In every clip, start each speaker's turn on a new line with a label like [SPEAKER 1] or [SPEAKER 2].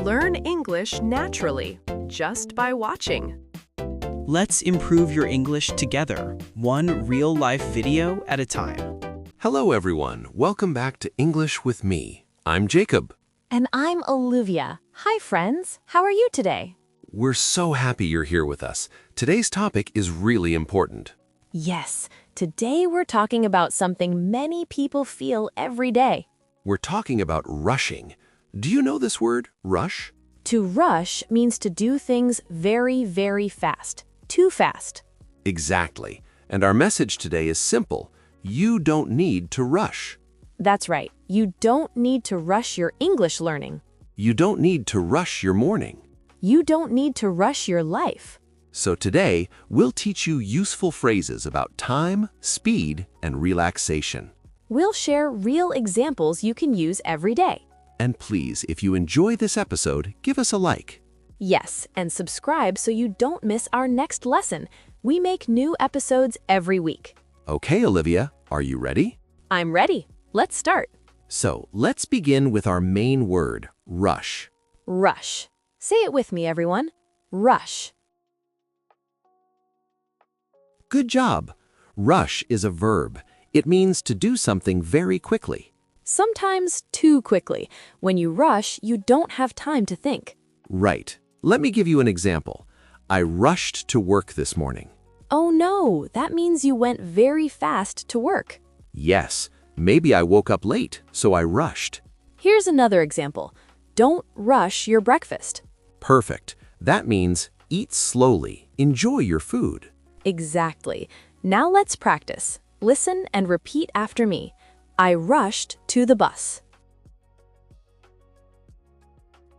[SPEAKER 1] Learn English naturally, just by watching.
[SPEAKER 2] Let's improve your English together, one real-life video at a time.
[SPEAKER 3] Hello everyone, welcome back to English with me. I'm Jacob.
[SPEAKER 4] And I'm Olivia. Hi friends, how are you today?
[SPEAKER 3] We're so happy you're here with us. Today's topic is really important.
[SPEAKER 4] Yes, today we're talking about something many people feel every day.
[SPEAKER 3] We're talking about rushing. Do you know this word, rush?
[SPEAKER 4] To rush means to do things very, very fast. Too fast.
[SPEAKER 3] Exactly. And our message today is simple. You don't need to rush.
[SPEAKER 4] That's right. You don't need to rush your English learning.
[SPEAKER 3] You don't need to rush your morning.
[SPEAKER 4] You don't need to rush your life.
[SPEAKER 3] So today, we'll teach you useful phrases about time, speed, and relaxation.
[SPEAKER 4] We'll share real examples you can use every day.
[SPEAKER 3] And please, if you enjoy this episode, give us a like.
[SPEAKER 4] Yes, and subscribe so you don't miss our next lesson. We make new episodes every week.
[SPEAKER 3] Okay, Olivia, are you ready?
[SPEAKER 4] I'm ready. Let's start.
[SPEAKER 3] So, let's begin with our main word, rush.
[SPEAKER 4] Rush. Say it with me, everyone. Rush.
[SPEAKER 3] Good job. Rush is a verb. It means to do something very quickly.
[SPEAKER 4] Sometimes too quickly. When you rush, you don't have time to think.
[SPEAKER 3] Right. Let me give you an example. I rushed to work this morning.
[SPEAKER 4] Oh no, that means you went very fast to work.
[SPEAKER 3] Yes, maybe I woke up late, so I rushed.
[SPEAKER 4] Here's another example. Don't rush your breakfast.
[SPEAKER 3] Perfect. That means eat slowly. Enjoy your food.
[SPEAKER 4] Exactly. Now let's practice. Listen and repeat after me. I rushed to the bus.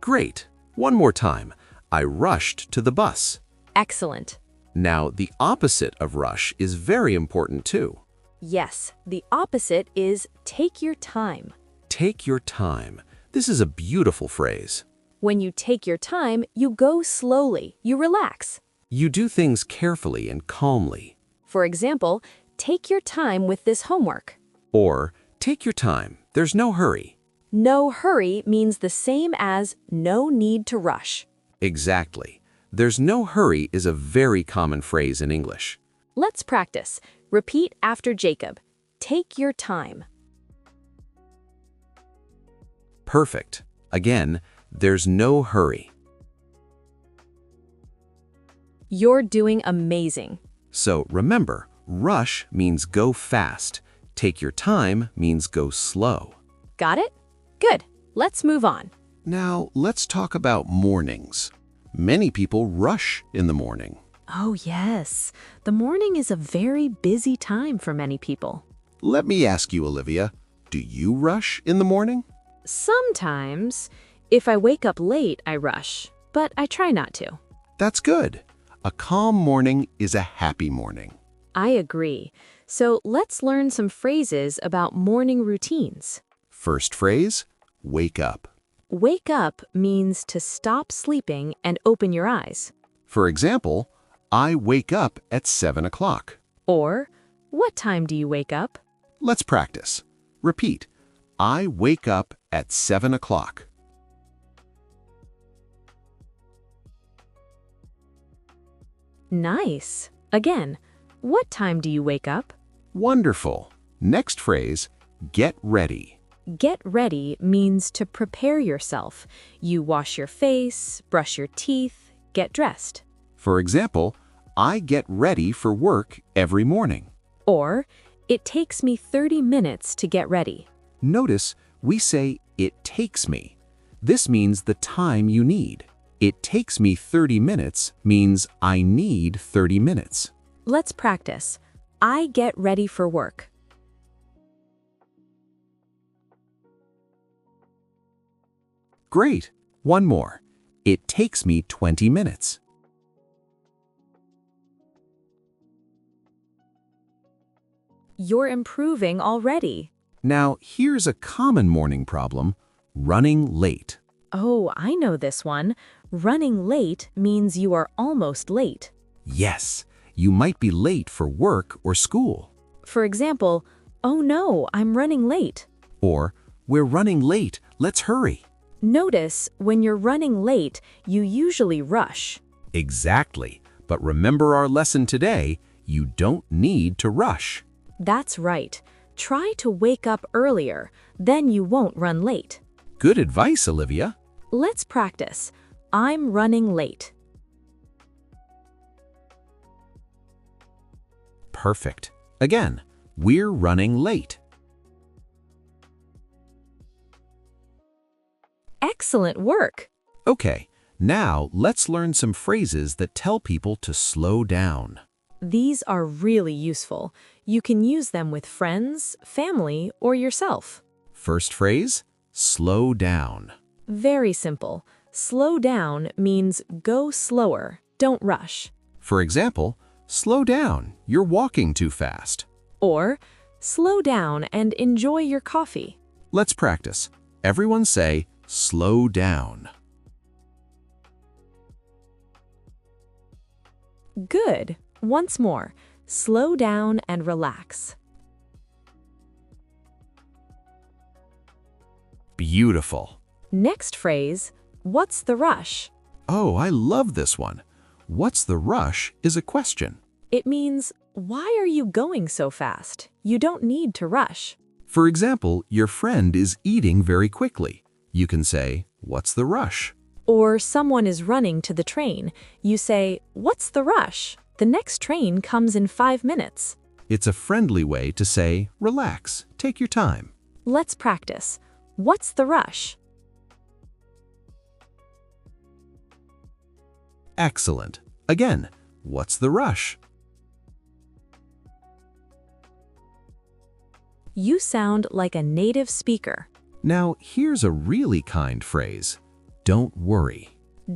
[SPEAKER 3] Great. One more time. I rushed to the bus.
[SPEAKER 4] Excellent.
[SPEAKER 3] Now, the opposite of rush is very important too.
[SPEAKER 4] Yes, the opposite is take your time.
[SPEAKER 3] Take your time. This is a beautiful phrase.
[SPEAKER 4] When you take your time, you go slowly, you relax.
[SPEAKER 3] You do things carefully and calmly.
[SPEAKER 4] For example, take your time with this homework.
[SPEAKER 3] Or, take your time. There's no hurry.
[SPEAKER 4] No hurry means the same as no need to rush.
[SPEAKER 3] Exactly. There's no hurry is a very common phrase in English.
[SPEAKER 4] Let's practice. Repeat after Jacob. Take your time.
[SPEAKER 3] Perfect. Again, there's no hurry.
[SPEAKER 4] You're doing amazing.
[SPEAKER 3] So remember, rush means go fast. Take your time means go slow.
[SPEAKER 4] Got it? Good. Let's move on.
[SPEAKER 3] Now, let's talk about mornings. Many people rush in the morning.
[SPEAKER 4] Oh, yes. The morning is a very busy time for many people.
[SPEAKER 3] Let me ask you, Olivia, do you rush in the morning?
[SPEAKER 4] Sometimes. If I wake up late, I rush, but I try not to.
[SPEAKER 3] That's good. A calm morning is a happy morning.
[SPEAKER 4] I agree. So let's learn some phrases about morning routines.
[SPEAKER 3] First phrase, wake up.
[SPEAKER 4] Wake up means to stop sleeping and open your eyes.
[SPEAKER 3] For example, I wake up at 7 o'clock.
[SPEAKER 4] Or, what time do you wake up?
[SPEAKER 3] Let's practice. Repeat. I wake up at 7 o'clock.
[SPEAKER 4] Nice. Again, what time do you wake up?
[SPEAKER 3] Wonderful. Next phrase, get ready.
[SPEAKER 4] Get ready means to prepare yourself. You wash your face, brush your teeth, get dressed.
[SPEAKER 3] For example, I get ready for work every morning.
[SPEAKER 4] Or, it takes me 30 minutes to get ready.
[SPEAKER 3] Notice we say it takes me. This means the time you need. It takes me 30 minutes means I need 30 minutes.
[SPEAKER 4] Let's practice. I get ready for work.
[SPEAKER 3] Great. One more. It takes me 20 minutes.
[SPEAKER 4] You're improving already.
[SPEAKER 3] Now, here's a common morning problem, running late.
[SPEAKER 4] Oh, I know this one. Running late means you are almost late.
[SPEAKER 3] Yes, you might be late for work or school.
[SPEAKER 4] For example, oh no, I'm running late.
[SPEAKER 3] Or, we're running late, let's hurry.
[SPEAKER 4] Notice, when you're running late, you usually rush.
[SPEAKER 3] Exactly. But remember our lesson today, you don't need to rush.
[SPEAKER 4] That's right. Try to wake up earlier, then you won't run late.
[SPEAKER 3] Good advice, Olivia.
[SPEAKER 4] Let's practice. I'm running late.
[SPEAKER 3] Perfect. Again, we're running late.
[SPEAKER 4] Excellent work.
[SPEAKER 3] Okay, now let's learn some phrases that tell people to slow down.
[SPEAKER 4] These are really useful. You can use them with friends, family, or yourself.
[SPEAKER 3] First phrase, slow down.
[SPEAKER 4] Very simple. Slow down means go slower, don't rush.
[SPEAKER 3] For example, slow down, you're walking too fast.
[SPEAKER 4] Or, slow down and enjoy your coffee.
[SPEAKER 3] Let's practice. Everyone say, slow down.
[SPEAKER 4] Good. Once more. Slow down and relax.
[SPEAKER 3] Beautiful.
[SPEAKER 4] Next phrase, what's the rush?
[SPEAKER 3] Oh, I love this one. What's the rush is a question.
[SPEAKER 4] It means, why are you going so fast? You don't need to rush.
[SPEAKER 3] For example, your friend is eating very quickly. You can say, what's the rush?
[SPEAKER 4] Or someone is running to the train. You say, what's the rush? The next train comes in 5 minutes.
[SPEAKER 3] It's a friendly way to say, relax, take your time.
[SPEAKER 4] Let's practice. What's the rush?
[SPEAKER 3] Excellent. Again, what's the rush?
[SPEAKER 4] You sound like a native speaker.
[SPEAKER 3] Now, here's a really kind phrase. Don't worry.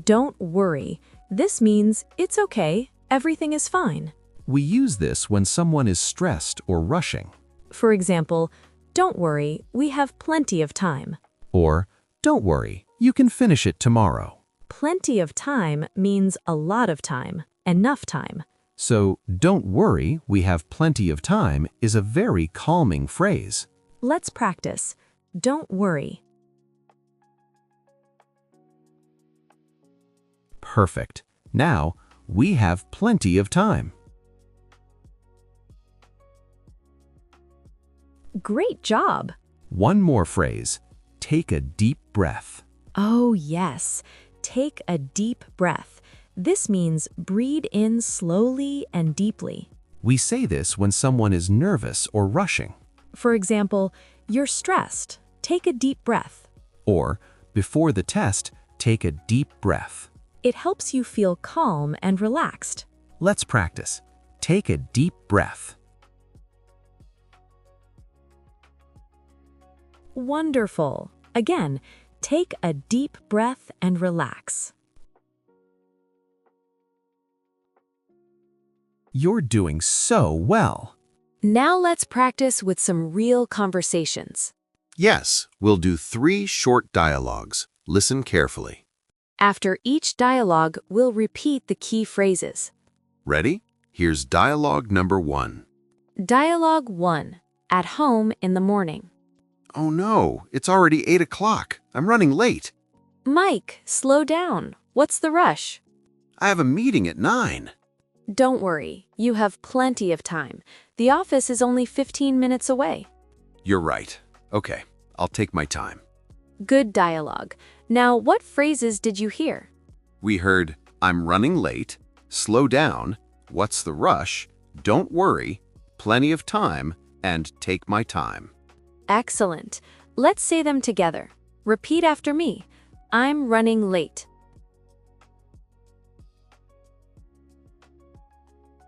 [SPEAKER 4] Don't worry. This means it's okay, everything is fine.
[SPEAKER 3] We use this when someone is stressed or rushing.
[SPEAKER 4] For example, don't worry, we have plenty of time.
[SPEAKER 3] Or, don't worry, you can finish it tomorrow.
[SPEAKER 4] Plenty of time means a lot of time, enough time.
[SPEAKER 3] So, don't worry, we have plenty of time is a very calming phrase.
[SPEAKER 4] Let's practice. Don't worry.
[SPEAKER 3] Perfect. Now, we have plenty of time.
[SPEAKER 4] Great job.
[SPEAKER 3] One more phrase. Take a deep breath.
[SPEAKER 4] Oh, yes. Take a deep breath. This means breathe in slowly and deeply.
[SPEAKER 3] We say this when someone is nervous or rushing.
[SPEAKER 4] For example, you're stressed. Take a deep breath.
[SPEAKER 3] Or, before the test, take a deep breath.
[SPEAKER 4] It helps you feel calm and relaxed.
[SPEAKER 3] Let's practice. Take a deep breath.
[SPEAKER 4] Wonderful. Again, take a deep breath and relax.
[SPEAKER 3] You're doing so well.
[SPEAKER 4] Now let's practice with some real conversations.
[SPEAKER 5] Yes, we'll do 3 short dialogues. Listen carefully.
[SPEAKER 4] After each dialogue, we'll repeat the key phrases.
[SPEAKER 5] Ready? Here's dialogue number 1.
[SPEAKER 4] Dialogue 1. At home in the morning.
[SPEAKER 5] Oh no, it's already 8 o'clock. I'm running late.
[SPEAKER 4] Mike, slow down. What's the rush?
[SPEAKER 5] I have a meeting at 9.
[SPEAKER 4] Don't worry, you have plenty of time. The office is only 15 minutes away.
[SPEAKER 5] You're right. Okay, I'll take my time.
[SPEAKER 4] Good dialogue. Now, what phrases did you hear?
[SPEAKER 5] We heard, I'm running late, slow down, what's the rush, don't worry, plenty of time, and take my time.
[SPEAKER 4] Excellent. Let's say them together. Repeat after me. I'm running late.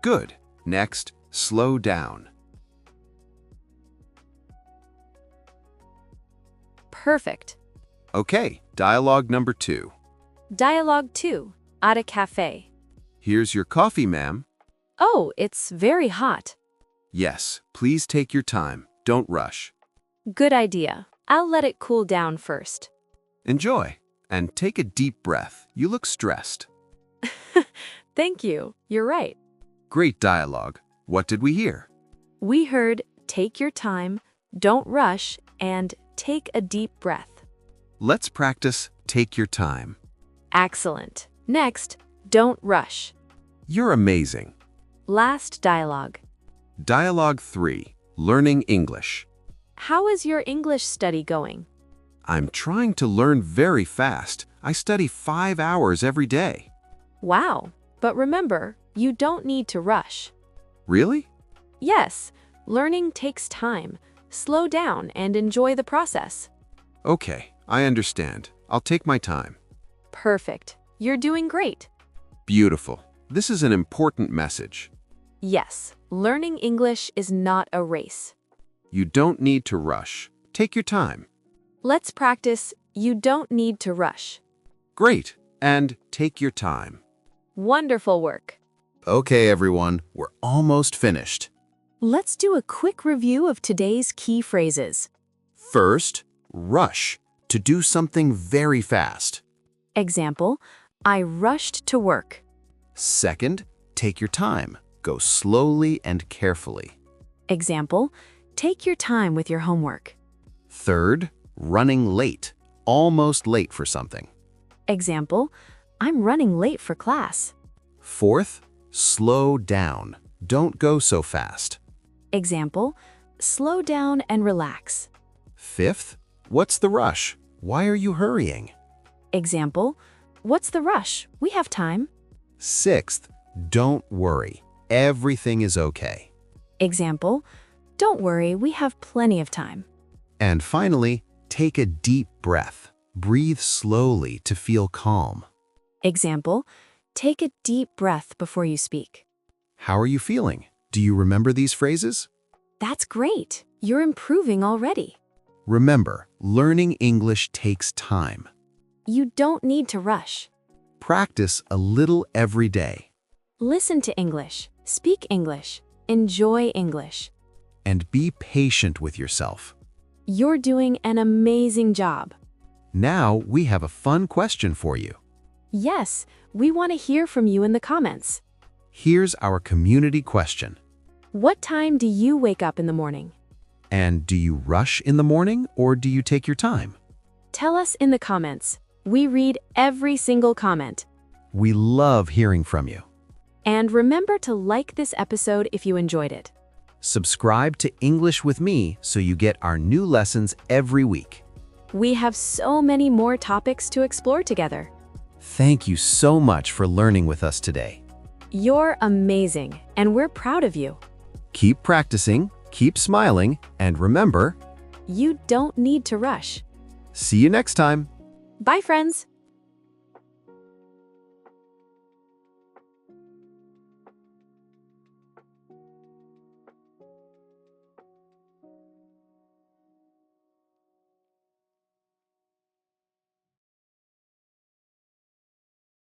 [SPEAKER 5] Good. Next, slow down.
[SPEAKER 4] Perfect.
[SPEAKER 5] Okay, dialogue number 2.
[SPEAKER 4] Dialogue 2. At a cafe.
[SPEAKER 5] Here's your coffee, ma'am.
[SPEAKER 4] Oh, it's very hot.
[SPEAKER 5] Yes, please take your time. Don't rush.
[SPEAKER 4] Good idea. I'll let it cool down first.
[SPEAKER 5] Enjoy, and take a deep breath. You look stressed.
[SPEAKER 4] Thank you. You're right.
[SPEAKER 5] Great dialogue. What did we hear?
[SPEAKER 4] We heard take your time, don't rush, and take a deep breath.
[SPEAKER 5] Let's practice take your time.
[SPEAKER 4] Excellent. Next, don't rush.
[SPEAKER 5] You're amazing.
[SPEAKER 4] Last dialogue.
[SPEAKER 5] Dialogue 3. Learning English.
[SPEAKER 4] How is your English study going?
[SPEAKER 5] I'm trying to learn very fast. I study 5 hours every day.
[SPEAKER 4] Wow. But remember, you don't need to rush.
[SPEAKER 5] Really?
[SPEAKER 4] Yes, learning takes time. Slow down and enjoy the process.
[SPEAKER 5] Okay, I understand. I'll take my time.
[SPEAKER 4] Perfect. You're doing great.
[SPEAKER 5] Beautiful. This is an important message.
[SPEAKER 4] Yes, learning English is not a race.
[SPEAKER 5] You don't need to rush. Take your time.
[SPEAKER 4] Let's practice, you don't need to rush.
[SPEAKER 5] Great. And take your time.
[SPEAKER 4] Wonderful work.
[SPEAKER 5] Okay, everyone, we're almost finished.
[SPEAKER 4] Let's do a quick review of today's key phrases.
[SPEAKER 5] First, rush, to do something very fast.
[SPEAKER 4] Example, I rushed to work.
[SPEAKER 5] Second, take your time. Go slowly and carefully.
[SPEAKER 4] Example, take your time with your homework.
[SPEAKER 5] Third, running late, almost late for something.
[SPEAKER 4] Example, I'm running late for class.
[SPEAKER 5] Fourth, slow down. Don't go so fast.
[SPEAKER 4] Example, slow down and relax.
[SPEAKER 5] Fifth, what's the rush? Why are you hurrying?
[SPEAKER 4] Example, what's the rush? We have time.
[SPEAKER 5] Sixth, don't worry. Everything is okay.
[SPEAKER 4] Example, don't worry, we have plenty of time.
[SPEAKER 5] And finally, take a deep breath. Breathe slowly to feel calm.
[SPEAKER 4] Example, take a deep breath before you speak.
[SPEAKER 5] How are you feeling? Do you remember these phrases?
[SPEAKER 4] That's great. You're improving already.
[SPEAKER 5] Remember, learning English takes time.
[SPEAKER 4] You don't need to rush.
[SPEAKER 5] Practice a little every day.
[SPEAKER 4] Listen to English, speak English, enjoy English.
[SPEAKER 5] And be patient with yourself.
[SPEAKER 4] You're doing an amazing job.
[SPEAKER 5] Now we have a fun question for you.
[SPEAKER 4] Yes, we want to hear from you in the comments.
[SPEAKER 5] Here's our community question.
[SPEAKER 4] What time do you wake up in the morning?
[SPEAKER 5] And do you rush in the morning or do you take your time?
[SPEAKER 4] Tell us in the comments. We read every single comment.
[SPEAKER 5] We love hearing from you.
[SPEAKER 4] And remember to like this episode if you enjoyed it.
[SPEAKER 5] Subscribe to English with Me so you get our new lessons every week.
[SPEAKER 4] We have so many more topics to explore together.
[SPEAKER 5] Thank you so much for learning with us today.
[SPEAKER 4] You're amazing, and we're proud of you.
[SPEAKER 5] Keep practicing, keep smiling, and remember,
[SPEAKER 4] You don't need to rush.
[SPEAKER 5] see you next time.
[SPEAKER 4] Bye, friends.